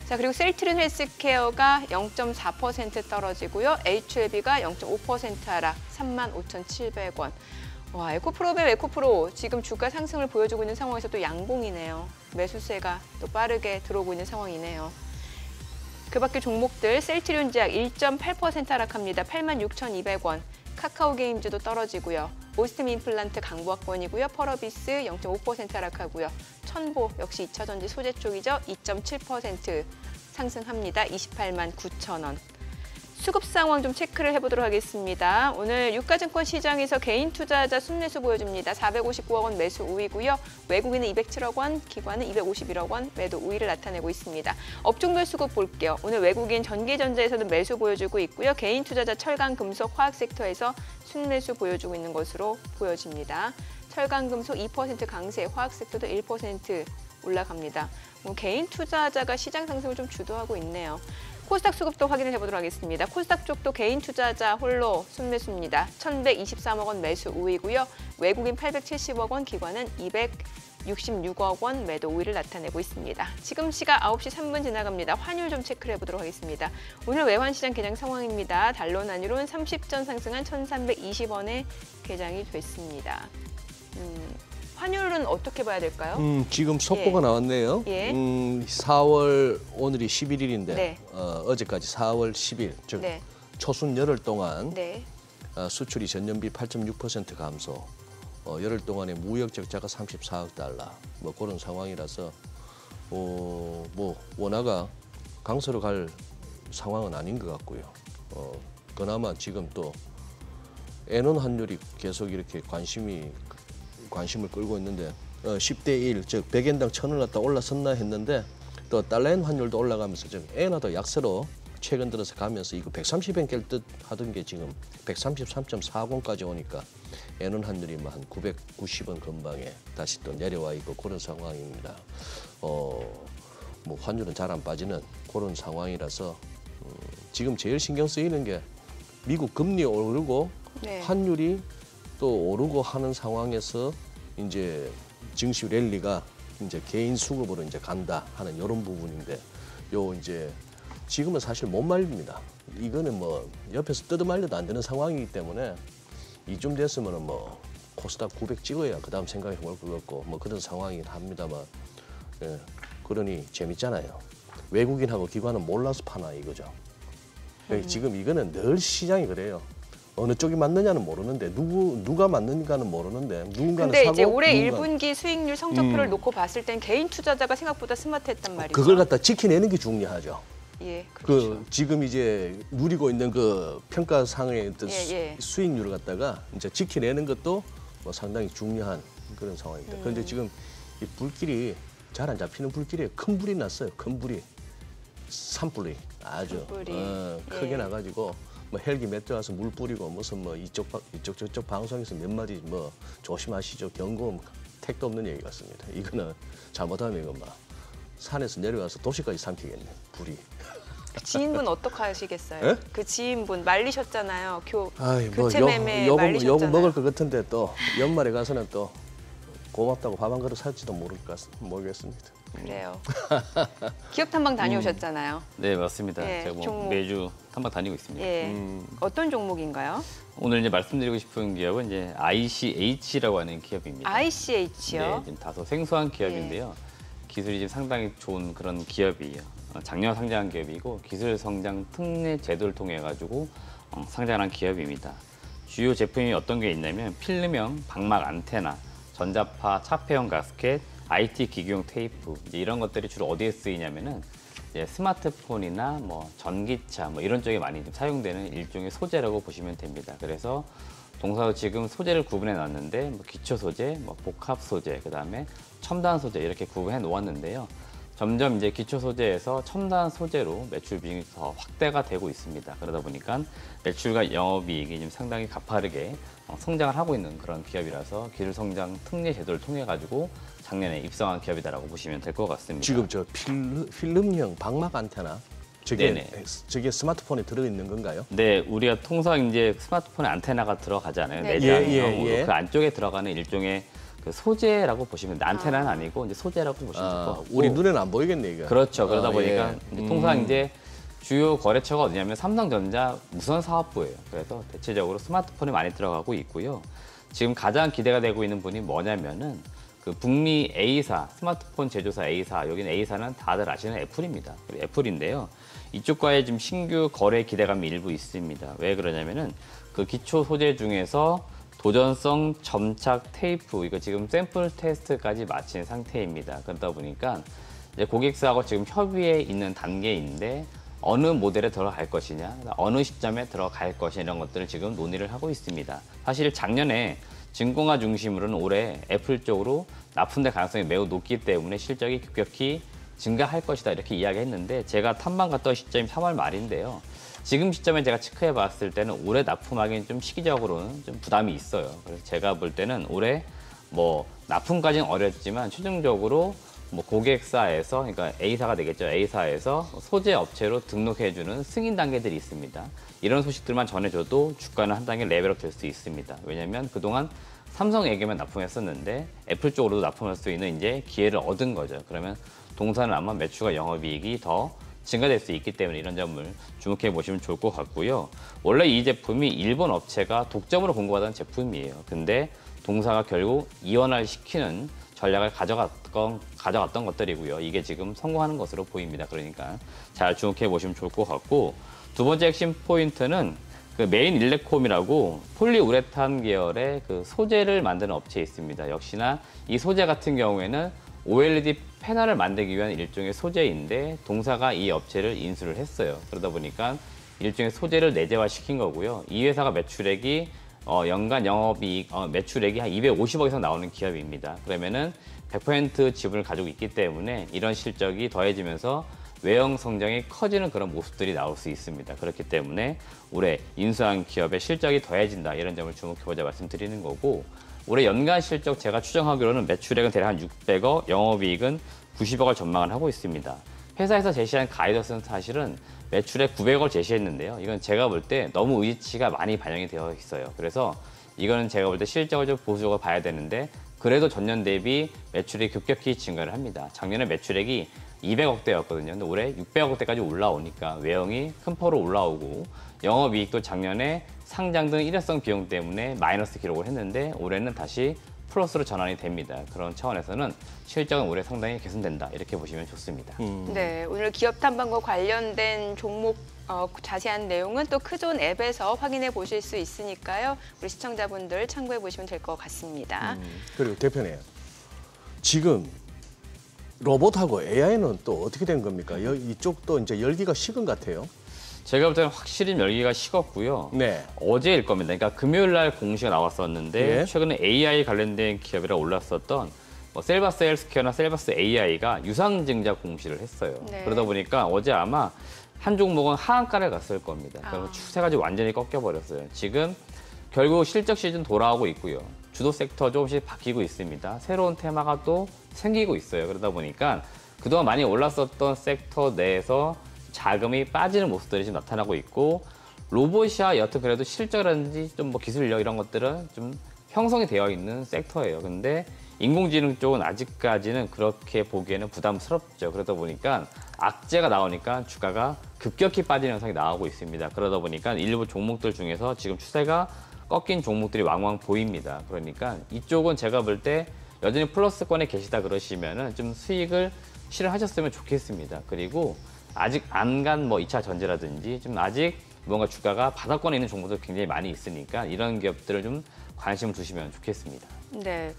자, 그리고 셀트리온 헬스케어가 0.4% 떨어지고요. HLB가 0.5% 하락, 35,700원. 와, 에코프로 지금 주가 상승을 보여주고 있는 상황에서 또 양봉이네요. 매수세가 또 빠르게 들어오고 있는 상황이네요. 그 밖에 종목들 셀트리온 제약 1.8% 하락합니다. 86,200원. 카카오게임즈도 떨어지고요. 오스템 임플란트 강보학번이고요. 펄어비스 0.5% 하락하고요. 천보 역시 2차 전지 소재 쪽이죠. 2.7% 상승합니다. 28만 9천 원. 수급 상황 좀 체크를 해보도록 하겠습니다. 오늘 유가증권 시장에서 개인 투자자 순매수 보여줍니다. 459억 원 매수 우위고요. 외국인은 207억 원, 기관은 251억 원 매도 우위를 나타내고 있습니다. 업종별 수급 볼게요. 오늘 외국인 전기전자에서는 매수 보여주고 있고요. 개인 투자자 철강, 금속, 화학 섹터에서 순매수 보여주고 있는 것으로 보여집니다. 철강, 금속 2% 강세, 화학 섹터도 1% 올라갑니다. 개인 투자자가 시장 상승을 좀 주도하고 있네요. 코스닥 수급도 확인을 해보도록 하겠습니다. 코스닥 쪽도 개인 투자자 홀로 순매수입니다. 1,123억 원 매수 우위고요. 외국인 870억 원, 기관은 266억 원 매도 우위를 나타내고 있습니다. 지금 시각 9시 3분 지나갑니다. 환율 좀 체크를 해보도록 하겠습니다. 오늘 외환시장 개장 상황입니다. 달러 단위로는 30전 상승한 1,320원에 개장이 됐습니다. 환율은 어떻게 봐야 될까요? 지금 속보가 나왔네요. 예. 4월 오늘이 11일인데 네. 어제까지 4월 10일 즉 네. 초순 열흘 동안 네. 수출이 전년비 8.6% 감소, 열흘 동안의 무역 적자가 34억 달러, 뭐 그런 상황이라서 뭐 원화가 강세로 갈 상황은 아닌 것 같고요. 그나마 지금 또 엔원 환율이 계속 이렇게 관심을 끌고 있는데 10대 1, 즉 100엔당 1,000원 났다 올라섰나 했는데 또 달러엔 환율도 올라가면서 즉 엔화도 약세로 최근 들어서 가면서 이거 130엔 깰 듯 하던 게 지금 133.40까지 오니까 엔원 환율이 한 990원 근방에 다시 또 내려와 있고 그런 상황입니다. 뭐 환율은 잘 안 빠지는 그런 상황이라서 지금 제일 신경 쓰이는 게 미국 금리 오르고 네. 환율이 또 오르고 하는 상황에서 이제 증시 랠리가 이제 개인 수급으로 이제 간다 하는 이런 부분인데 요 이제 지금은 사실 못 말립니다. 이거는 뭐 옆에서 뜯어말려도 안 되는 상황이기 때문에 이쯤 됐으면은 뭐 코스닥 900 찍어야 그다음 생각해 볼 것 같고 뭐 그런 상황이긴 합니다만 그러니 재밌잖아요. 외국인하고 기관은 몰라서 파나 이거죠. 지금 이거는 늘 시장이 그래요. 어느 쪽이 맞느냐는 모르는데 누가 맞는가는 모르는데 누군가는 근데 사고 이제 올해 누군가는 1분기 수익률 성적표를 놓고 봤을 땐 개인 투자자가 생각보다 스마트했단 말이죠. 그걸 갖다 지켜내는 게 중요하죠. 예, 그렇죠. 지금 이제 누리고 있는 그 평가상의 어떤 예. 수익률을 갖다가 이제 지켜내는 것도 뭐 상당히 중요한 그런 상황입니다. 그런데 지금 이 불길이 잘 안 잡히는 불길에 큰 불이 났어요. 큰 불이 산불이 아주 큰 불이. 크게 예. 나가지고 뭐 헬기 몇 대 와서 물 뿌리고 무슨 뭐 이쪽 저쪽 방송에서 몇 마디 뭐 조심하시죠 경고 택도 없는 얘기 같습니다. 이거는 잘못하면 이건 막 산에서 내려와서 도시까지 삼키겠네 불이. 지인분 어떻게 하시겠어요? 예? 그 지인분 말리셨잖아요. 아이, 교체 매매 요거 말리셨잖아요. 먹을 것 같은데 또 연말에 가서는 또 고맙다고 밥 한 그릇 살지도 모르겠습니다. 그래요. 기업 탐방 다녀오셨잖아요. 네, 맞습니다. 예, 제가 뭐 종목. 매주 탐방 다니고 있습니다. 예. 어떤 종목인가요? 오늘 이제 말씀드리고 싶은 기업은 이제 ICH라고 하는 기업입니다. ICH요. 네, 지금 다소 생소한 기업인데요. 기술이 지금 상당히 좋은 그런 기업이에요. 작년 상장한 기업이고 기술 성장 특례 제도를 통해 가지고 상장한 기업입니다. 주요 제품이 어떤 게 있냐면 필름형 방막 안테나, 전자파 차폐형 가스켓, IT 기기용 테이프 이제 이런 것들이 주로 어디에 쓰이냐면은 이제 스마트폰이나 뭐 전기차 뭐 이런 쪽에 많이 좀 사용되는 일종의 소재라고 보시면 됩니다. 그래서 동사도 지금 소재를 구분해 놨는데 뭐 기초 소재, 뭐 복합 소재, 그다음에 첨단 소재 이렇게 구분해 놓았는데요. 점점 이제 기초 소재에서 첨단 소재로 매출 비중이 더 확대가 되고 있습니다. 그러다 보니까 매출과 영업이익이 지금 상당히 가파르게 성장을 하고 있는 그런 기업이라서 기술 성장 특례 제도를 통해 가지고 작년에 입성한 기업이다라고 보시면 될 것 같습니다. 지금 저 필름형 방막 안테나 네네. 저게 스마트폰에 들어 있는 건가요? 네, 우리가 통상 이제 스마트폰에 안테나가 들어가잖아요. 네. 내장형으로 예. 그 안쪽에 들어가는 일종의 그 소재라고 보시면 돼요. 안테나는 아니고 이제 소재라고 보시면 될 것 같고. 우리 눈에는 안 보이겠네 이거. 그렇죠. 그러다 보니까 예. 이제 통상 이제 주요 거래처가 어디냐면 삼성전자 무선 사업부예요. 그래서 대체적으로 스마트폰에 많이 들어가고 있고요. 지금 가장 기대가 되고 있는 분이 뭐냐면은 그 북미 A사, 스마트폰 제조사 A사, 여기는 A사는 다들 아시는 애플입니다. 애플인데요. 이쪽과의 지금 신규 거래 기대감이 일부 있습니다. 왜 그러냐면은 그 기초 소재 중에서 도전성 점착 테이프 이거 지금 샘플 테스트까지 마친 상태입니다. 그러다 보니까 이제 고객사하고 지금 협의에 있는 단계인데 어느 모델에 들어갈 것이냐, 어느 시점에 들어갈 것이냐 이런 것들을 지금 논의를 하고 있습니다. 사실 작년에 증권가 중심으로는 올해 애플 쪽으로 납품될 가능성이 매우 높기 때문에 실적이 급격히 증가할 것이다 이렇게 이야기했는데 제가 탐방 갔던 시점이 3월 말인데요. 지금 시점에 제가 체크해 봤을 때는 올해 납품하기는 좀 시기적으로는 좀 부담이 있어요. 그래서 제가 볼 때는 올해 뭐 납품까지는 어렵지만 최종적으로 뭐 고객사에서 그러니까 A사가 되겠죠. A사에서 소재 업체로 등록해주는 승인 단계들이 있습니다. 이런 소식들만 전해줘도 주가는 한 단계 레벨업 될 수 있습니다. 왜냐하면 그동안 삼성에게만 납품했었는데 애플 쪽으로도 납품할 수 있는 이제 기회를 얻은 거죠. 그러면 동사는 아마 매출과 영업이익이 더 증가될 수 있기 때문에 이런 점을 주목해 보시면 좋을 것 같고요. 원래 이 제품이 일본 업체가 독점으로 공급하던 제품이에요. 근데 동사가 결국 이원화를 시키는 전략을 가져갔던 것들이고요. 이게 지금 성공하는 것으로 보입니다. 그러니까 잘 주목해 보시면 좋을 것 같고 두 번째 핵심 포인트는 그 메인 일렉콤이라고 폴리우레탄 계열의 그 소재를 만드는 업체에 있습니다. 역시나 이 소재 같은 경우에는 OLED 패널을 만들기 위한 일종의 소재인데 동사가 이 업체를 인수를 했어요. 그러다 보니까 일종의 소재를 내재화시킨 거고요. 이 회사가 매출액이 연간 영업이익 매출액이 한 250억 이상 나오는 기업입니다. 그러면은 100% 지분을 가지고 있기 때문에 이런 실적이 더해지면서 외형 성장이 커지는 그런 모습들이 나올 수 있습니다. 그렇기 때문에 올해 인수한 기업의 실적이 더해진다 이런 점을 주목해보자 말씀드리는 거고 올해 연간 실적 제가 추정하기로는 매출액은 대략 한 600억, 영업이익은 90억을 전망을 하고 있습니다. 회사에서 제시한 가이던스는 사실은 매출액 900억을 제시했는데요. 이건 제가 볼 때 너무 의지치가 많이 반영이 되어 있어요. 그래서 이거는 제가 볼 때 실적을 좀 보수적으로 봐야 되는데 그래도 전년 대비 매출이 급격히 증가를 합니다. 작년에 매출액이 200억대였거든요. 근데 올해 600억대까지 올라오니까 외형이 큰 폭으로 올라오고 영업이익도 작년에 상장 등 일회성 비용 때문에 마이너스 기록을 했는데 올해는 다시 플러스로 전환이 됩니다. 그런 차원에서는 실적은 올해 상당히 개선된다 이렇게 보시면 좋습니다. 네, 오늘 기업 탐방과 관련된 종목 자세한 내용은 또 크존 앱에서 확인해 보실 수 있으니까요. 우리 시청자분들 참고해 보시면 될 것 같습니다. 그리고 대표님, 지금 로봇하고 AI는 또 어떻게 된 겁니까? 이쪽도 이제 열기가 식은 것 같아요. 제가 볼 때는 확실히 열기가 식었고요. 네. 어제일 겁니다. 그러니까 금요일 날 공시가 나왔었는데 예. 최근에 AI 관련된 기업이라 올랐었던 셀바스 헬스케어나 셀바스 AI가 유상증자 공시를 했어요. 네. 그러다 보니까 어제 아마 한 종목은 하한가를 갔을 겁니다. 그럼 추세가 지금 완전히 꺾여버렸어요. 지금 결국 실적 시즌 돌아오고 있고요. 주도 섹터 조금씩 바뀌고 있습니다. 새로운 테마가 또 생기고 있어요. 그러다 보니까 그동안 많이 올랐었던 섹터 내에서 자금이 빠지는 모습들이 지금 나타나고 있고 로봇이야 여튼 그래도 실적이라든지 좀 뭐 기술력 이런 것들은 좀 형성이 되어 있는 섹터예요. 근데 인공지능 쪽은 아직까지는 그렇게 보기에는 부담스럽죠. 그러다 보니까 악재가 나오니까 주가가 급격히 빠지는 현상이 나오고 있습니다. 그러다 보니까 일부 종목들 중에서 지금 추세가 꺾인 종목들이 왕왕 보입니다. 그러니까 이쪽은 제가 볼 때 여전히 플러스권에 계시다 그러시면은 좀 수익을 실현하셨으면 좋겠습니다. 그리고 아직 안 간 뭐 2차 전지라든지 좀 아직 뭔가 주가가 바닥권에 있는 종목들 굉장히 많이 있으니까 이런 기업들을 좀 관심을 두시면 좋겠습니다. 네.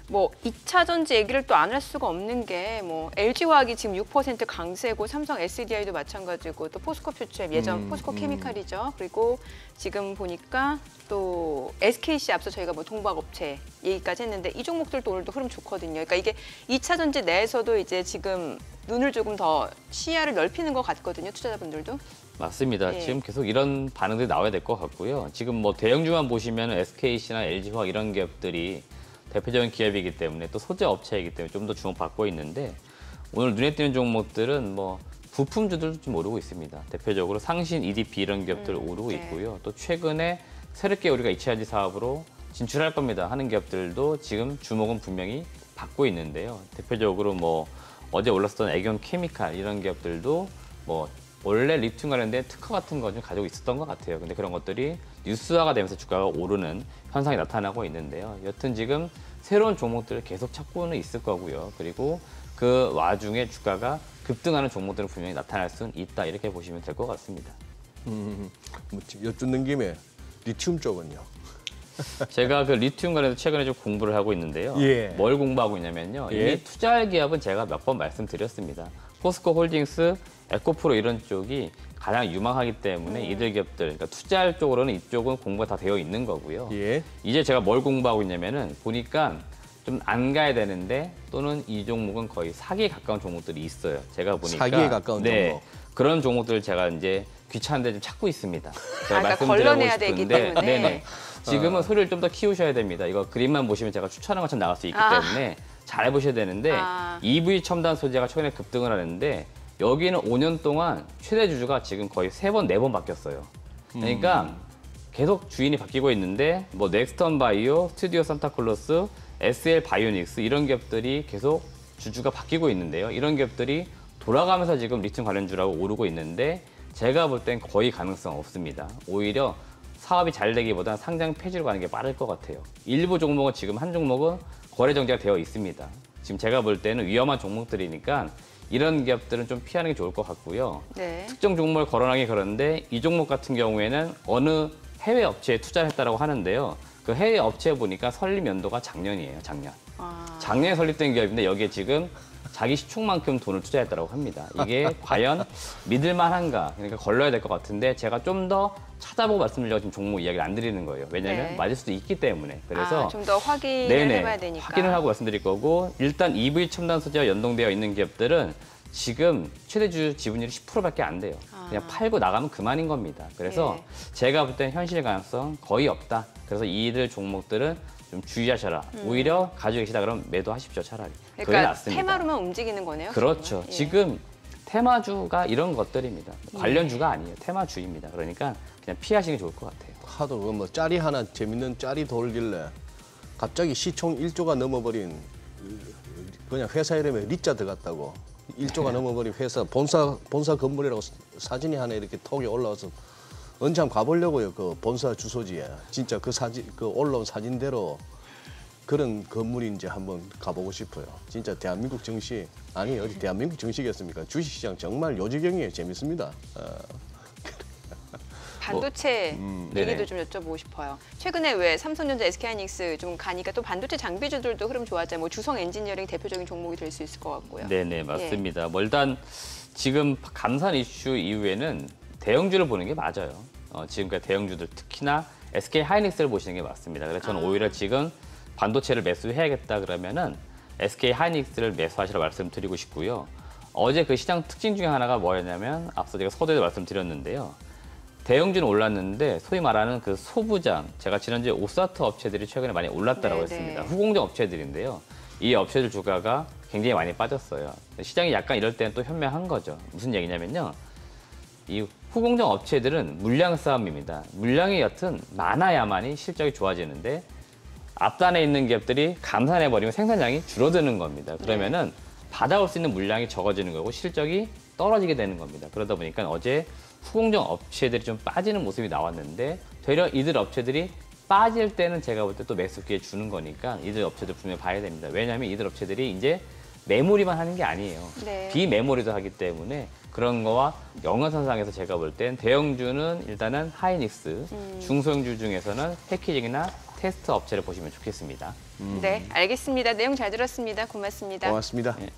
뭐 2차 전지 얘기를 또 안 할 수가 없는 게 뭐 LG화학이 지금 6% 강세고 삼성 SDI도 마찬가지고 또 포스코 퓨처엠 예전 포스코 케미칼이죠. 그리고 지금 보니까 또 SKC 앞서 저희가 뭐 동박업체 얘기까지 했는데 이 종목들도 오늘도 흐름 좋거든요. 그러니까 이게 2차 전지 내에서도 이제 지금 눈을 조금 더 시야를 넓히는 것 같거든요. 투자자분들도. 맞습니다. 예. 지금 계속 이런 반응들이 나와야 될 것 같고요. 지금 뭐 대형주만 보시면 SKC나 LG화학 이런 기업들이 대표적인 기업이기 때문에 또 소재 업체이기 때문에 좀 더 주목받고 있는데 오늘 눈에 띄는 종목들은 뭐 부품주들도 좀 오르고 있습니다. 대표적으로 상신, EDP 이런 기업들 오르고 네. 있고요. 또 최근에 새롭게 우리가 2차 전지 사업으로 진출할 겁니다 하는 기업들도 지금 주목은 분명히 받고 있는데요. 대표적으로 뭐 어제 올랐었던 애경 케미칼 이런 기업들도 뭐 원래 리튬 관련된 특허 같은 거 좀 가지고 있었던 것 같아요. 근데 그런 것들이 뉴스화가 되면서 주가가 오르는 현상이 나타나고 있는데요. 여튼 지금 새로운 종목들을 계속 찾고는 있을 거고요. 그리고 그 와중에 주가가 급등하는 종목들은 분명히 나타날 수는 있다. 이렇게 보시면 될 것 같습니다. 여쭙는 김에 리튬 쪽은요? 제가 그 리튬 관련해서 최근에 좀 공부를 하고 있는데요. 예. 뭘 공부하고 있냐면요. 예. 이미 투자할 기업은 제가 몇 번 말씀드렸습니다. 포스코 홀딩스, 에코프로 이런 쪽이 가장 유망하기 때문에 이들 기업들, 그러니까 투자할 쪽으로는 이쪽은 공부가 다 되어 있는 거고요. 예. 이제 제가 뭘 공부하고 있냐면은 보니까 좀 안 가야 되는데 또는 이 종목은 거의 사기에 가까운 종목들이 있어요. 제가 보니까 사기에 가까운 종목. 그런 종목들을 제가 이제 귀찮은데 좀 찾고 있습니다. 제가 그러니까 말씀드리고 걸러내야 되기 싶은데, 때문에. 네네. 지금은 소리를 좀 더 키우셔야 됩니다. 이거 그림만 보시면 제가 추천한 것처럼 나올 수 있기 때문에 잘 해보셔야 되는데 EV 첨단 소재가 최근에 급등을 하는데 여기는 5년 동안 최대 주주가 지금 거의 3번, 4번 바뀌었어요. 그러니까 계속 주인이 바뀌고 있는데 뭐 넥스턴 바이오, 스튜디오 산타클로스, SL 바이오닉스 이런 기업들이 계속 주주가 바뀌고 있는데요. 이런 기업들이 돌아가면서 지금 리튬 관련주라고 오르고 있는데 제가 볼 땐 거의 가능성 없습니다. 오히려 사업이 잘 되기보다 상장 폐지로 가는 게 빠를 것 같아요. 일부 종목은 지금 한 종목은 거래 정지가 되어 있습니다. 지금 제가 볼 때는 위험한 종목들이니까 이런 기업들은 좀 피하는 게 좋을 것 같고요. 네. 특정 종목을 거론하기 그런데 이 종목 같은 경우에는 어느 해외 업체에 투자를 했다고 하는데요. 그 해외 업체에 보니까 설립 연도가 작년이에요, 작년. 작년에 설립된 기업인데 여기에 지금 자기 시총만큼 돈을 투자했다고 합니다. 이게 과연 믿을만한가? 그러니까 걸러야 될 것 같은데 제가 좀 더 찾아보고 말씀드리려고 지금 종목 이야기를 안 드리는 거예요. 왜냐하면 네. 맞을 수도 있기 때문에. 그래서 좀 더 확인을 네네, 해봐야 되니까. 확인을 하고 말씀드릴 거고 일단 EV 첨단 소재와 연동되어 있는 기업들은 지금 최대주 지분율이 10%밖에 안 돼요. 그냥 팔고 나가면 그만인 겁니다. 그래서 예. 제가 볼 땐 현실 가능성 거의 없다. 그래서 이들 종목들은 좀 주의하셔라. 오히려 가지고 계시다 그러면 매도하십시오, 차라리. 그게 그러니까 낫습니다. 테마로만 움직이는 거네요. 그렇죠. 지금은. 예. 지금 테마주가 이런 것들입니다. 관련주가 아니에요. 테마주입니다. 그러니까 그냥 피하시는 게 좋을 것 같아요. 하도 뭐 짤이 하나 재밌는 짤이 돌길래 갑자기 시총 1조가 넘어버린 그냥 회사 이름에 리자 들어갔다고 1조가 넘어버린 회사 본사 건물이라고 사진이 하나 이렇게 톡이 올라와서 언제 한번 가보려고요. 그 본사 주소지에 진짜 그 사진 그 올라온 사진대로 그런 건물인지 한번 가보고 싶어요. 진짜 대한민국 정시 아니 어디 대한민국 정시겠습니까? 주식시장 정말 요지경이에요. 재밌습니다. 반도체 네네. 얘기도 좀 여쭤보고 싶어요. 최근에 왜 삼성전자, SK하이닉스 좀 가니까 또 반도체 장비주들도 흐름 좋았잖아요. 뭐 주성 엔지니어링 대표적인 종목이 될 수 있을 것 같고요. 네네, 맞습니다. 뭐 일단 지금 감산 이슈 이후에는 대형주를 보는 게 맞아요. 지금까지 대형주들 특히나 SK 하이닉스를 보시는 게 맞습니다. 그래서 저는 오히려 지금 반도체를 매수해야겠다 그러면은 SK 하이닉스를 매수하시라 말씀드리고 싶고요. 어제 그 시장 특징 중에 하나가 뭐였냐면 앞서 제가 서두에도 말씀드렸는데요. 대형주는 올랐는데 소위 말하는 그 소부장, 제가 지난주에 오사트 업체들이 최근에 많이 올랐다고 네네. 했습니다. 후공정 업체들인데요. 이 업체들 주가가 굉장히 많이 빠졌어요. 시장이 약간 이럴 때는 또 현명한 거죠. 무슨 얘기냐면요. 이 후공정 업체들은 물량 싸움입니다. 물량이 여튼 많아야만이 실적이 좋아지는데 앞단에 있는 기업들이 감산해버리면 생산량이 줄어드는 겁니다. 그러면은 받아올 수 있는 물량이 적어지는 거고 실적이 떨어지게 되는 겁니다. 그러다 보니까 어제 후공정 업체들이 좀 빠지는 모습이 나왔는데 되려 이들 업체들이 빠질 때는 제가 볼 때 또 매수 기회 주는 거니까 이들 업체들 분명히 봐야 됩니다. 왜냐하면 이들 업체들이 이제 메모리만 하는 게 아니에요. 네. 비메모리도 하기 때문에 그런 거와 연관선상에서 제가 볼 땐 대형주는 일단은 하이닉스, 중소형주 중에서는 패키징이나 테스트 업체를 보시면 좋겠습니다. 네, 알겠습니다. 내용 잘 들었습니다. 고맙습니다. 고맙습니다. 예.